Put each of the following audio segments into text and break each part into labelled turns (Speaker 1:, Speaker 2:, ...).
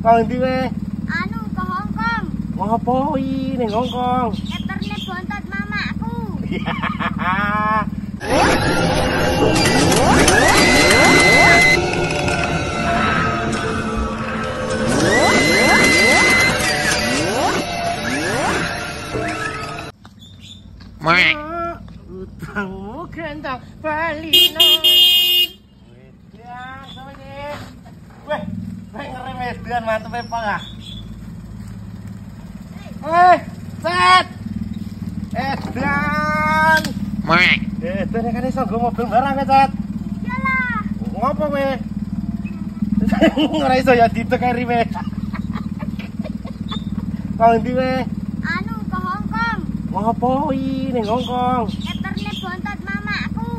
Speaker 1: Kau ndi we?
Speaker 2: Anu ke Hongkong.
Speaker 1: Ngopo iki ning Hongkong?
Speaker 2: Eterne bontot mamaku.
Speaker 1: Mak. Utangmu kendang balino. Ya, sama ini. Weh, ngerem edan mantep e, Pak. Set. Edan. Mak. Edan kan iso nggo mobil barang ya, Set.
Speaker 2: Iyalah.
Speaker 1: Ngopo kowe? Ora iso ya ditekeri we. Kau ndi we?
Speaker 2: Anu ke Hongkong.
Speaker 1: Ngopo iki ning Hongkong?
Speaker 2: Eterne bontot mamaku.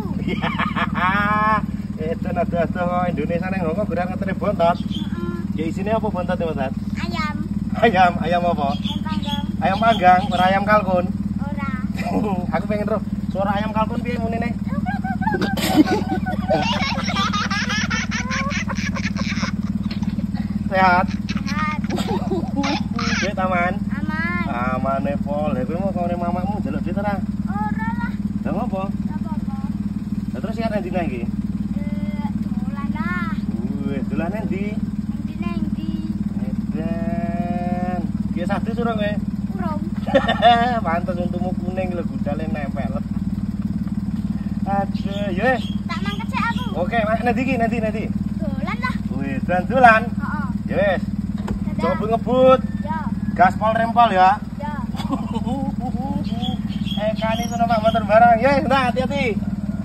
Speaker 1: Itu aduh Indonesia ning Hongkong gerak ngeteri bontot. Ya isine apa bontotnya, Mas?
Speaker 2: Ayam.
Speaker 1: Ayam apa?
Speaker 2: Ayam panggang.
Speaker 1: Ayam panggang, ora ayam kalkun.
Speaker 2: Ora.
Speaker 1: Aku pengen roh suara ayam kalkun piye mune nih? Sehat.
Speaker 2: Sehat.
Speaker 1: Duit aman.
Speaker 2: Aman.
Speaker 1: Aman e pol. Lha kowe mau kene mamamu njaluk duit ora?
Speaker 2: Ora lah.
Speaker 1: Lah ngopo?
Speaker 2: Gak apa-apa.
Speaker 1: Lah terus siar endi nang iki?
Speaker 2: Dolan lah.
Speaker 1: Dolan endi?
Speaker 2: Endi.
Speaker 1: Edan. Ki sadu surung kowe?
Speaker 2: Urung.
Speaker 1: Pantes untumu kuning lho gudale nempel. Aduh, ya wis.
Speaker 2: Tak mangket sik aku.
Speaker 1: Oke, nanti iki nanti.
Speaker 2: Dolan lah.
Speaker 1: Wis, dolan.
Speaker 2: Heeh.
Speaker 1: Ya wis.
Speaker 2: Dadah.
Speaker 1: Coba ngebut.
Speaker 2: Ya.
Speaker 1: Gaspol rempol ya.
Speaker 2: Ya.
Speaker 1: Kani sono Pak motor barang. Ya, nah hati-hati.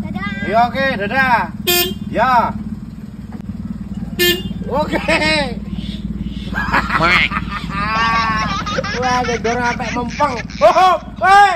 Speaker 2: Dadah.
Speaker 1: Ya oke, dadah. Ya. Oke. Wah, gedor sampai mempeng. Oh, hei.